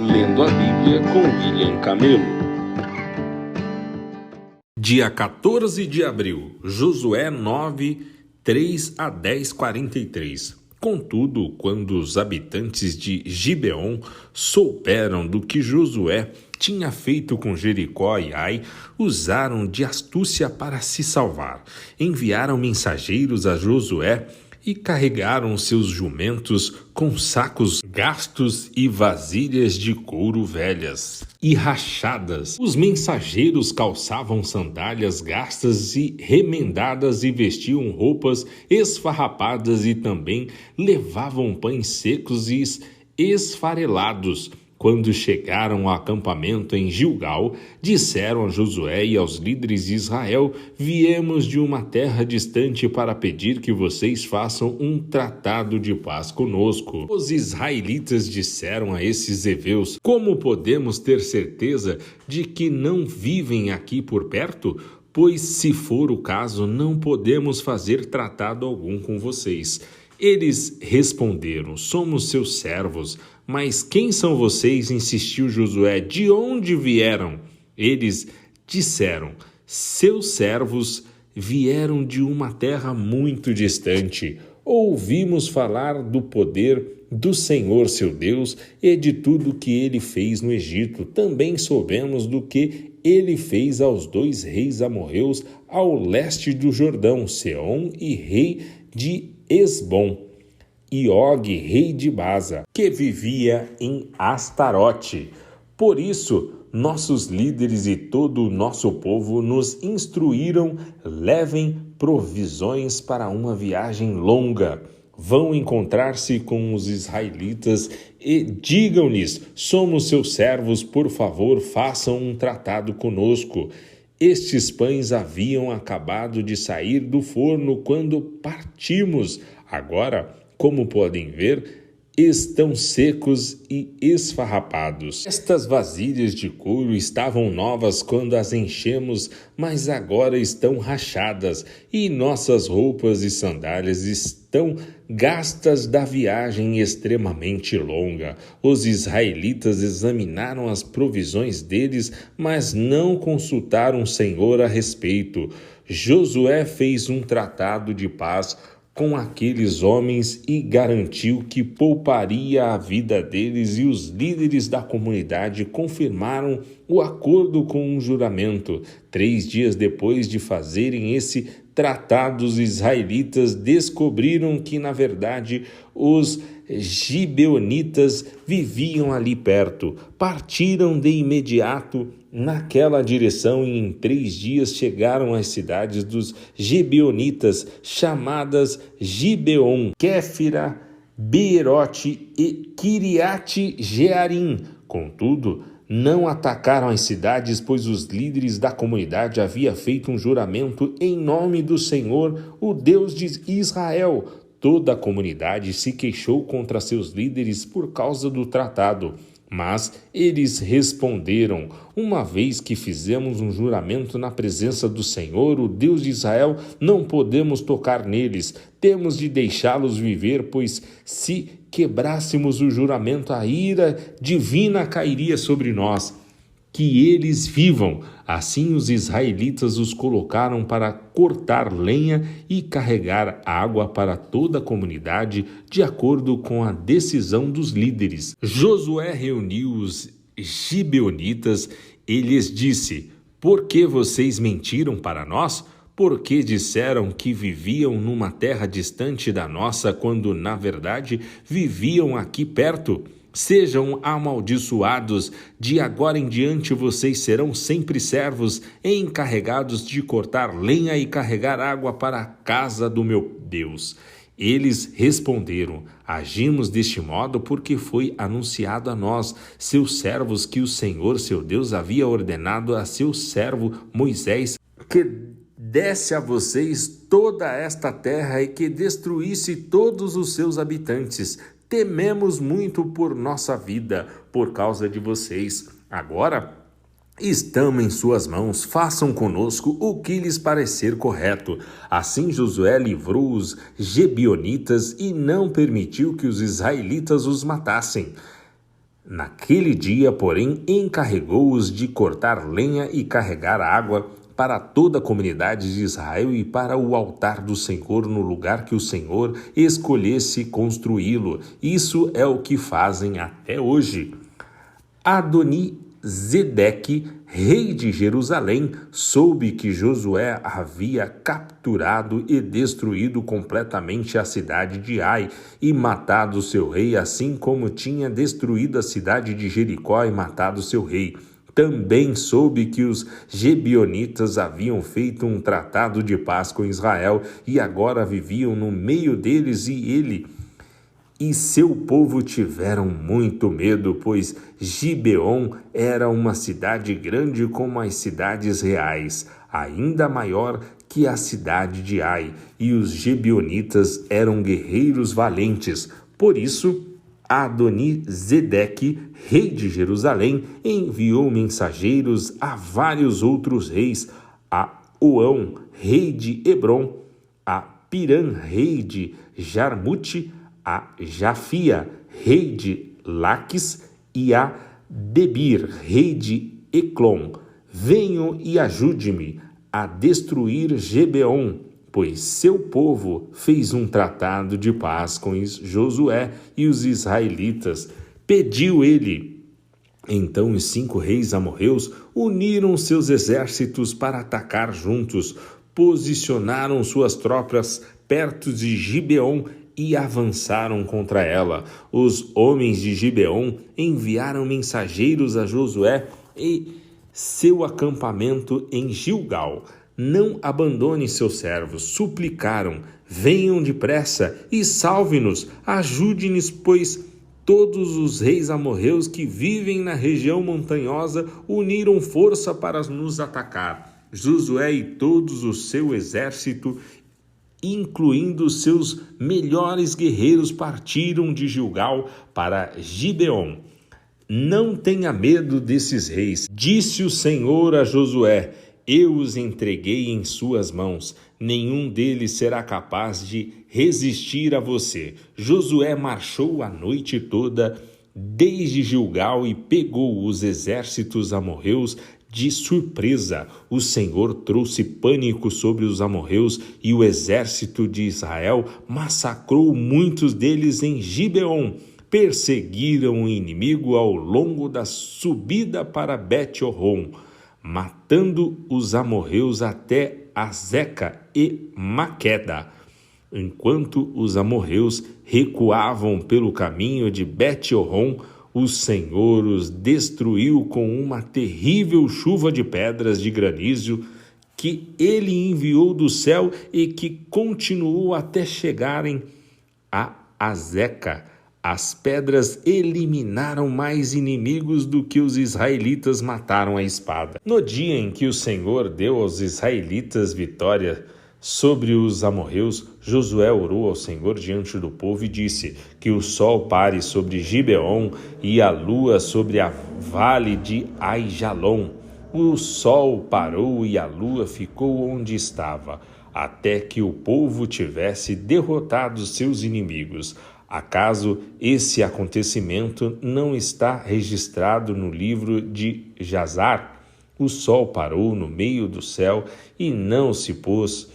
Lendo a Bíblia com William Camelo. Dia 14 de abril, Josué 9, 3 a 10, 43. Contudo, quando os habitantes de Gibeon souberam do que Josué tinha feito com Jericó e Ai, usaram de astúcia para se salvar. Enviaram mensageiros a Josué e carregaram seus jumentos com sacos gastos e vasilhas de couro velhas e rachadas. Os mensageiros calçavam sandálias gastas e remendadas e vestiam roupas esfarrapadas e também levavam pães secos e esfarelados. Quando chegaram ao acampamento em Gilgal, disseram a Josué e aos líderes de Israel: viemos de uma terra distante para pedir que vocês façam um tratado de paz conosco. Os israelitas disseram a esses heveus: como podemos ter certeza de que não vivem aqui por perto? Pois, se for o caso, não podemos fazer tratado algum com vocês. Eles responderam: somos seus servos. Mas quem são vocês? Insistiu Josué. De onde vieram? Eles disseram: seus servos vieram de uma terra muito distante. Ouvimos falar do poder do Senhor seu Deus e de tudo que ele fez no Egito. Também soubemos do que ele fez aos 2 reis amorreus ao leste do Jordão, Seom e rei de Esbom, e Og, rei de Baza, que vivia em Astarote. Por isso, nossos líderes e todo o nosso povo nos instruíram: levem provisões para uma viagem longa. Vão encontrar-se com os israelitas e digam-lhes: somos seus servos, por favor, façam um tratado conosco. Estes pães haviam acabado de sair do forno quando partimos. Agora, como podem ver, estão secos e esfarrapados. Estas vasilhas de couro estavam novas quando as enchemos, mas agora estão rachadas, e nossas roupas e sandálias estão gastas da viagem extremamente longa. Os israelitas examinaram as provisões deles, mas não consultaram o Senhor a respeito. Josué fez um tratado de paz com aqueles homens e garantiu que pouparia a vida deles, e os líderes da comunidade confirmaram o acordo com um juramento. 3 dias depois de fazerem esse tratado, os israelitas descobriram que, na verdade, os gibeonitas viviam ali perto. Partiram de imediato naquela direção e em 3 dias chegaram às cidades dos gibeonitas, chamadas Gibeon, Kéfira, Beerote e Kiriate Jearim. Contudo, não atacaram as cidades, pois os líderes da comunidade haviam feito um juramento em nome do Senhor, o Deus de Israel. Toda a comunidade se queixou contra seus líderes por causa do tratado. Mas eles responderam: uma vez que fizemos um juramento na presença do Senhor, o Deus de Israel, não podemos tocar neles. Temos de deixá-los viver, pois se quebrássemos o juramento, a ira divina cairia sobre nós. Que eles vivam. Assim os israelitas os colocaram para cortar lenha e carregar água para toda a comunidade, de acordo com a decisão dos líderes. Josué reuniu os gibeonitas e lhes disse: por que vocês mentiram para nós? Porque disseram que viviam numa terra distante da nossa, quando na verdade viviam aqui perto? Sejam amaldiçoados, de agora em diante vocês serão sempre servos, encarregados de cortar lenha e carregar água para a casa do meu Deus. Eles responderam: agimos deste modo porque foi anunciado a nós, seus servos, que o Senhor seu Deus havia ordenado a seu servo Moisés que desse a vocês toda esta terra e que destruísse todos os seus habitantes. Tememos muito por nossa vida, por causa de vocês. Agora estamos em suas mãos, façam conosco o que lhes parecer correto. Assim Josué livrou os gibeonitas e não permitiu que os israelitas os matassem. Naquele dia, porém, encarregou-os de cortar lenha e carregar água para toda a comunidade de Israel e para o altar do Senhor no lugar que o Senhor escolhesse construí-lo. Isso é o que fazem até hoje. Adoni-Zedeque, rei de Jerusalém, soube que Josué havia capturado e destruído completamente a cidade de Ai e matado seu rei, assim como tinha destruído a cidade de Jericó e matado seu rei. Também soube que os Gibeonitas haviam feito um tratado de paz com Israel e agora viviam no meio deles, e ele e seu povo tiveram muito medo, pois Gibeon era uma cidade grande como as cidades reais, ainda maior que a cidade de Ai, e os Gibeonitas eram guerreiros valentes. Por isso, Adoni-Zedeque, rei de Jerusalém, enviou mensageiros a vários outros reis, a Oão, rei de Hebron, a Pirã, rei de Jarmute, a Jafia, rei de Laques, e a Debir, rei de Eclon. Venham e ajude-me a destruir Gibeon, pois seu povo fez um tratado de paz com Josué e os israelitas. Pediu ele. Então os 5 reis amorreus uniram seus exércitos para atacar juntos, posicionaram suas tropas perto de Gibeon e avançaram contra ela. Os homens de Gibeon enviaram mensageiros a Josué e seu acampamento em Gilgal. Não abandone seus servos, suplicaram, venham depressa e salve-nos, ajude-nos, pois todos os reis amorreus que vivem na região montanhosa uniram força para nos atacar. Josué e todos o seu exército, incluindo seus melhores guerreiros, partiram de Gilgal para Gibeon. Não tenha medo desses reis, disse o Senhor a Josué, eu os entreguei em suas mãos, nenhum deles será capaz de resistir a você. Josué marchou a noite toda desde Gilgal e pegou os exércitos amorreus de surpresa. O Senhor trouxe pânico sobre os amorreus e o exército de Israel massacrou muitos deles em Gibeon. Perseguiram o inimigo ao longo da subida para Bet-Horon, matando os amorreus até Azeca e Maqueda. Enquanto os amorreus recuavam pelo caminho de Bet-Horon, o Senhor os destruiu com uma terrível chuva de pedras de granizo que ele enviou do céu e que continuou até chegarem a Azeca. As pedras eliminaram mais inimigos do que os israelitas mataram à espada. No dia em que o Senhor deu aos israelitas vitória sobre os amorreus, Josué orou ao Senhor diante do povo e disse: que o sol pare sobre Gibeon e a lua sobre a vale de Aijalon. O sol parou e a lua ficou onde estava, até que o povo tivesse derrotado seus inimigos. Acaso esse acontecimento não está registrado no livro de Jazar? O sol parou no meio do céu e não se pôs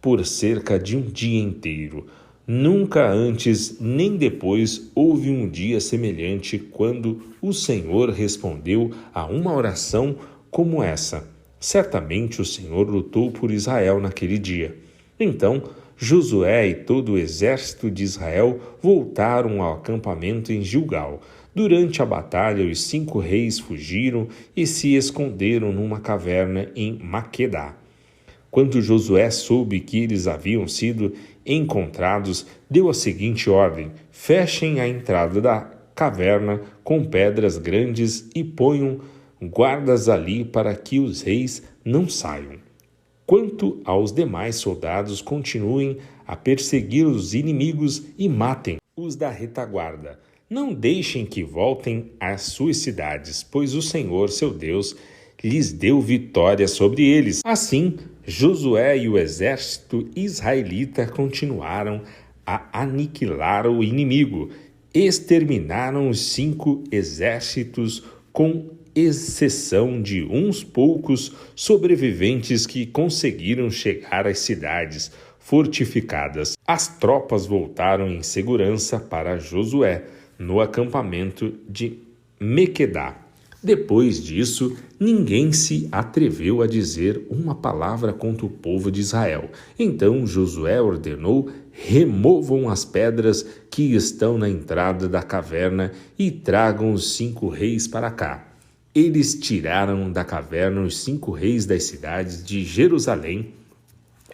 por cerca de um dia inteiro. Nunca antes nem depois houve um dia semelhante quando o Senhor respondeu a uma oração como essa. Certamente o Senhor lutou por Israel naquele dia. Então Josué e todo o exército de Israel voltaram ao acampamento em Gilgal. Durante a batalha, os 5 reis fugiram e se esconderam numa caverna em Maquedá. Quando Josué soube que eles haviam sido encontrados, deu a seguinte ordem: fechem a entrada da caverna com pedras grandes e ponham guardas ali para que os reis não saiam. Quanto aos demais soldados, continuem a perseguir os inimigos e matem os da retaguarda. Não deixem que voltem às suas cidades, pois o Senhor, seu Deus, lhes deu vitória sobre eles. Assim, Josué e o exército israelita continuaram a aniquilar o inimigo. exterminaram os 5 exércitos, com exceção de uns poucos sobreviventes que conseguiram chegar às cidades fortificadas. As tropas voltaram em segurança para Josué, no acampamento de Mequedá. Depois disso, ninguém se atreveu a dizer uma palavra contra o povo de Israel. Então Josué ordenou: removam as pedras que estão na entrada da caverna e tragam os 5 reis para cá. Eles tiraram da caverna os 5 reis das cidades de Jerusalém,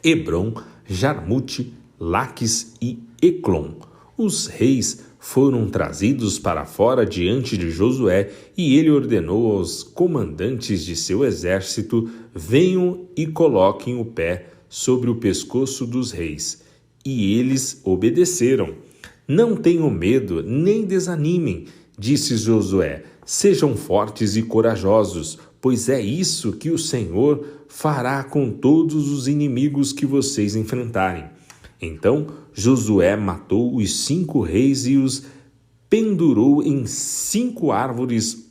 Hebrom, Jarmute, Laques e Eclon. Os reis foram trazidos para fora diante de Josué, e ele ordenou aos comandantes de seu exército: venham e coloquem o pé sobre o pescoço dos reis. E eles obedeceram. Não tenham medo, nem desanimem, disse Josué. Sejam fortes e corajosos, pois é isso que o Senhor fará com todos os inimigos que vocês enfrentarem. Então Josué matou os 5 reis e os pendurou em 5 árvores,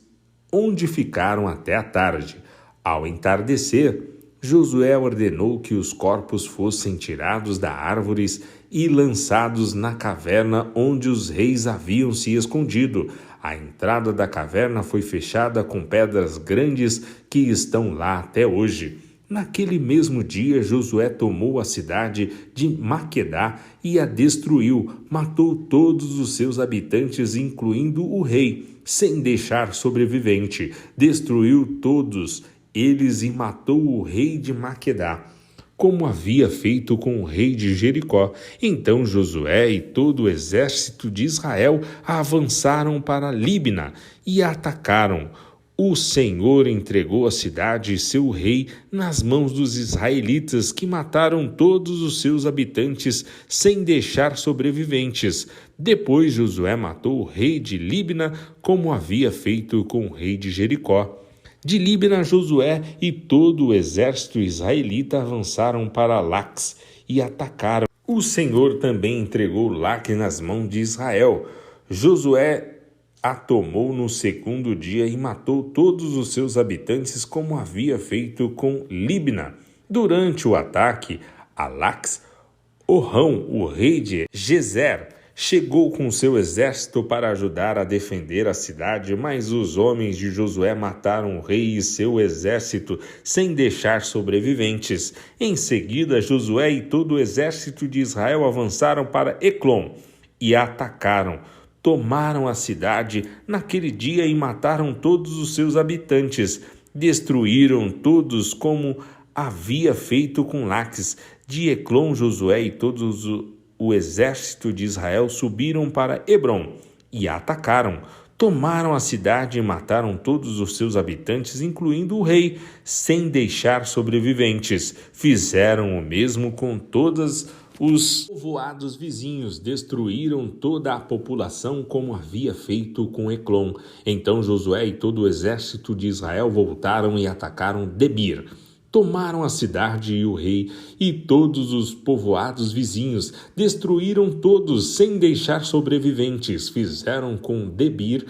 onde ficaram até a tarde. Ao entardecer, Josué ordenou que os corpos fossem tirados das árvores e lançados na caverna onde os reis haviam se escondido. A entrada da caverna foi fechada com pedras grandes que estão lá até hoje. Naquele mesmo dia, Josué tomou a cidade de Maquedá e a destruiu. Matou todos os seus habitantes, incluindo o rei, sem deixar sobrevivente. Destruiu todos eles e matou o rei de Maquedá, como havia feito com o rei de Jericó. Então Josué e todo o exército de Israel avançaram para Líbina e a atacaram. O Senhor entregou a cidade e seu rei nas mãos dos israelitas, que mataram todos os seus habitantes sem deixar sobreviventes. Depois Josué matou o rei de Líbina, como havia feito com o rei de Jericó. De Líbina, Josué e todo o exército israelita avançaram para Laques e atacaram. O Senhor também entregou Laques nas mãos de Israel. Josué a tomou no 2º dia e matou todos os seus habitantes, como havia feito com Líbina. Durante o ataque a Laques, Orrão, o rei de Gezer, chegou com seu exército para ajudar a defender a cidade, mas os homens de Josué mataram o rei e seu exército sem deixar sobreviventes. Em seguida, Josué e todo o exército de Israel avançaram para Eclon e a atacaram. Tomaram a cidade naquele dia e mataram todos os seus habitantes. Destruíram todos, como havia feito com Laques. De Eclon, Josué e todo o exército de Israel subiram para Hebrom e a atacaram. Tomaram a cidade e mataram todos os seus habitantes, incluindo o rei, sem deixar sobreviventes. Fizeram o mesmo com todos os povoados vizinhos, destruíram toda a população, como havia feito com Eclon. Então Josué e todo o exército de Israel voltaram e atacaram Debir. Tomaram a cidade e o rei e todos os povoados vizinhos, destruíram todos sem deixar sobreviventes. Fizeram com Debir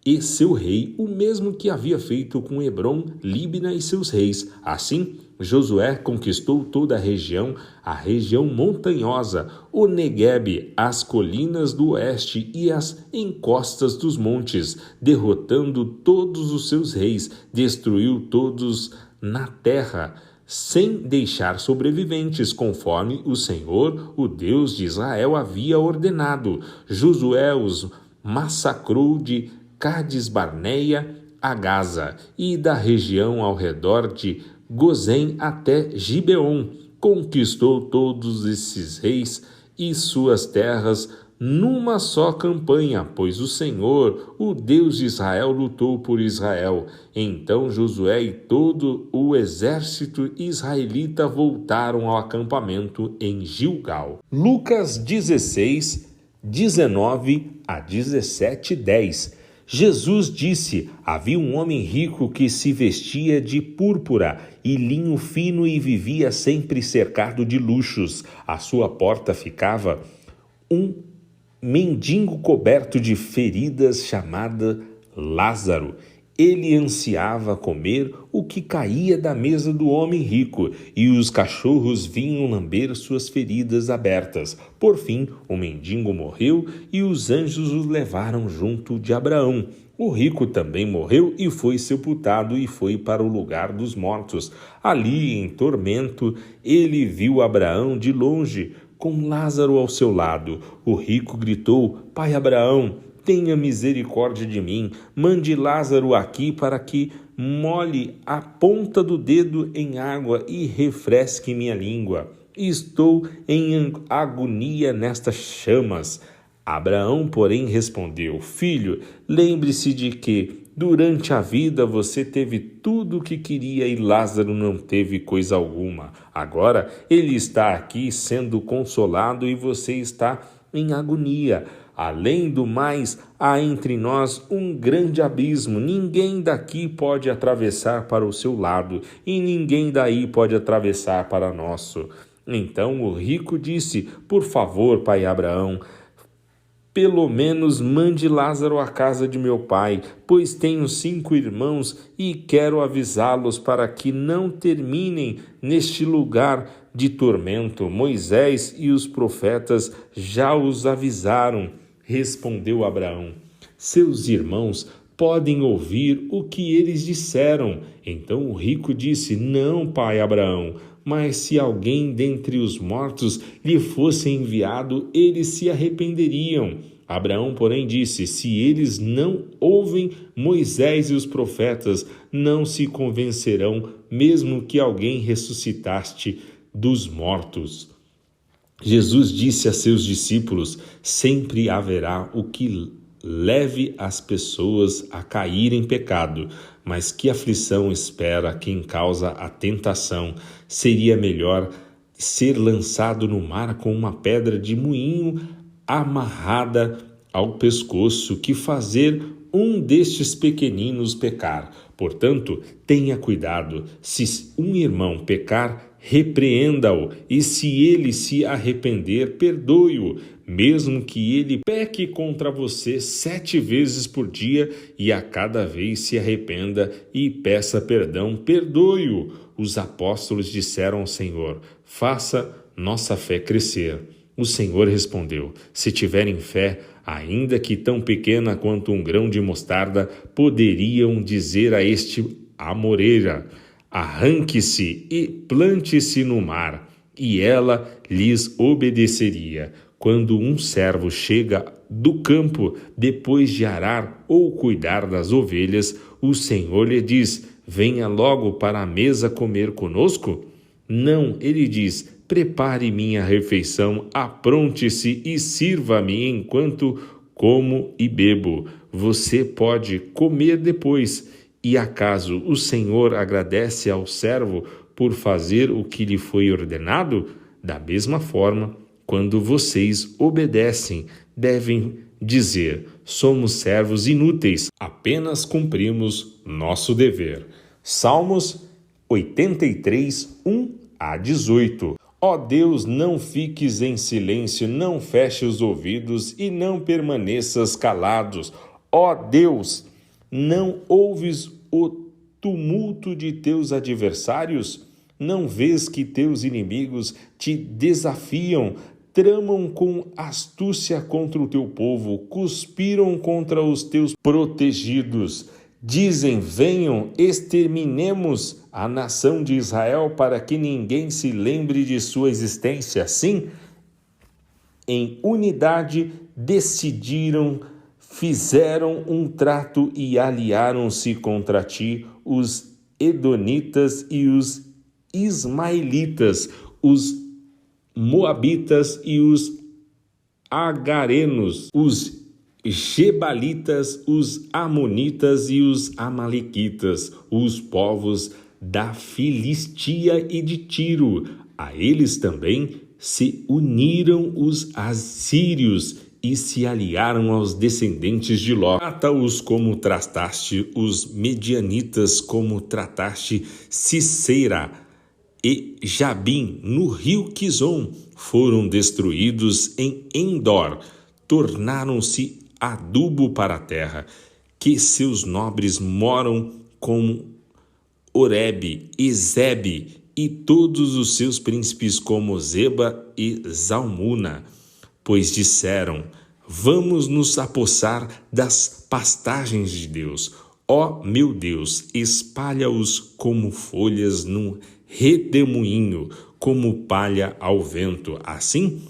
e seu rei o mesmo que havia feito com Hebrom, Líbina e seus reis. Assim, Josué conquistou toda a região montanhosa, o Neguebe, as colinas do oeste e as encostas dos montes, derrotando todos os seus reis, destruiu todos na terra, sem deixar sobreviventes, conforme o Senhor, o Deus de Israel, havia ordenado. Josué os massacrou de Cades-Barneia a Gaza e da região ao redor de Gozém até Gibeon. Conquistou todos esses reis e suas terras numa só campanha, pois o Senhor, o Deus de Israel, lutou por Israel. Então Josué e todo o exército israelita voltaram ao acampamento em Gilgal. Lucas 16, 19 a 17, 10. Jesus disse: havia um homem rico que se vestia de púrpura e linho fino e vivia sempre cercado de luxos. À sua porta ficava um mendigo coberto de feridas chamado Lázaro. Ele ansiava comer o que caía da mesa do homem rico, e os cachorros vinham lamber suas feridas abertas. Por fim, o mendigo morreu e os anjos o levaram junto de Abraão. O rico também morreu e foi sepultado e foi para o lugar dos mortos. Ali, em tormento, ele viu Abraão de longe, com Lázaro ao seu lado. O rico gritou: Pai Abraão, tenha misericórdia de mim, mande Lázaro aqui para que molhe a ponta do dedo em água e refresque minha língua. Estou em agonia nestas chamas. Abraão, porém, respondeu: Filho, lembre-se de que durante a vida você teve tudo o que queria e Lázaro não teve coisa alguma. Agora ele está aqui sendo consolado e você está em agonia. Além do mais, há entre nós um grande abismo. Ninguém daqui pode atravessar para o seu lado e ninguém daí pode atravessar para nosso. Então o rico disse: Por favor, pai Abraão, pelo menos mande Lázaro à casa de meu pai, pois tenho 5 irmãos e quero avisá-los para que não terminem neste lugar de tormento. Moisés e os profetas já os avisaram. Respondeu Abraão: Seus irmãos podem ouvir o que eles disseram. Então o rico disse: Não, pai Abraão, mas se alguém dentre os mortos lhe fosse enviado, eles se arrependeriam. Abraão, porém, disse: Se eles não ouvem Moisés e os profetas, não se convencerão, mesmo que alguém ressuscitaste dos mortos. Jesus disse a seus discípulos: Sempre haverá o que leve as pessoas a cair em pecado, mas que aflição espera quem causa a tentação. Seria melhor ser lançado no mar com uma pedra de moinho amarrada ao pescoço que fazer um destes pequeninos pecar. Portanto, tenha cuidado. Se um irmão pecar, repreenda-o, e se ele se arrepender, perdoe-o, mesmo que ele peque contra você 7 vezes por dia e a cada vez se arrependa e peça perdão, perdoe-o. Os apóstolos disseram ao Senhor: Faça nossa fé crescer. O Senhor respondeu: Se tiverem fé, ainda que tão pequena quanto um grão de mostarda, poderiam dizer a este amoreira: Arranque-se e plante-se no mar, e ela lhes obedeceria. Quando um servo chega do campo, depois de arar ou cuidar das ovelhas, o Senhor lhe diz: Venha logo para a mesa comer conosco? Não, ele diz: Prepare minha refeição, apronte-se e sirva-me enquanto como e bebo. Você pode comer depois. E acaso o Senhor agradece ao servo por fazer o que lhe foi ordenado? Da mesma forma, quando vocês obedecem, devem dizer: Somos servos inúteis, apenas cumprimos nosso dever. Salmos 83, 1-18. Ó Deus, não fiques em silêncio, não feche os ouvidos e não permaneças calados. Ó Deus, não ouves o tumulto de teus adversários? Não vês que teus inimigos te desafiam, tramam com astúcia contra o teu povo, cuspiram contra os teus protegidos? Dizem: venham, exterminemos a nação de Israel para que ninguém se lembre de sua existência. Sim, em unidade decidiram, fizeram um trato e aliaram-se contra ti os edonitas e os ismaelitas, os moabitas e os agarenos, os gebalitas, os amonitas e os amalequitas, os povos da Filistia e de Tiro. A eles também se uniram os assírios e se aliaram aos descendentes de Ló. Trata-os como trataste os medianitas, como trataste Sisera e Jabim no rio Quizon. Foram destruídos em Endor. tornaram-se adubo para a terra, que seus nobres moram como Oreb e Zebe, e todos os seus príncipes como Zeba e Zalmuna, pois disseram: vamos nos apossar das pastagens de Deus. Ó meu Deus, espalha-os como folhas num redemoinho, como palha ao vento. Assim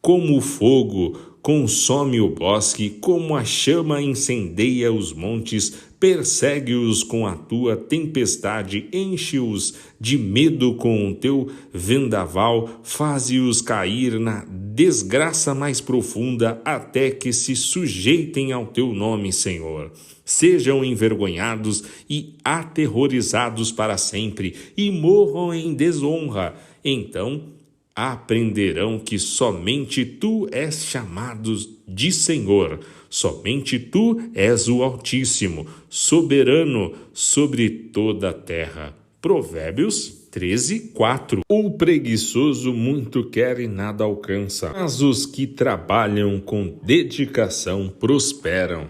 como o fogo consome o bosque, como a chama incendeia os montes, persegue-os com a tua tempestade, enche-os de medo com o teu vendaval, faze-os cair na desgraça mais profunda, até que se sujeitem ao teu nome, Senhor. Sejam envergonhados e aterrorizados para sempre, e morram em desonra. Então aprenderão que somente tu és chamado de Senhor, somente tu és o Altíssimo, soberano sobre toda a terra. Provérbios 13:4. O preguiçoso muito quer e nada alcança, mas os que trabalham com dedicação prosperam.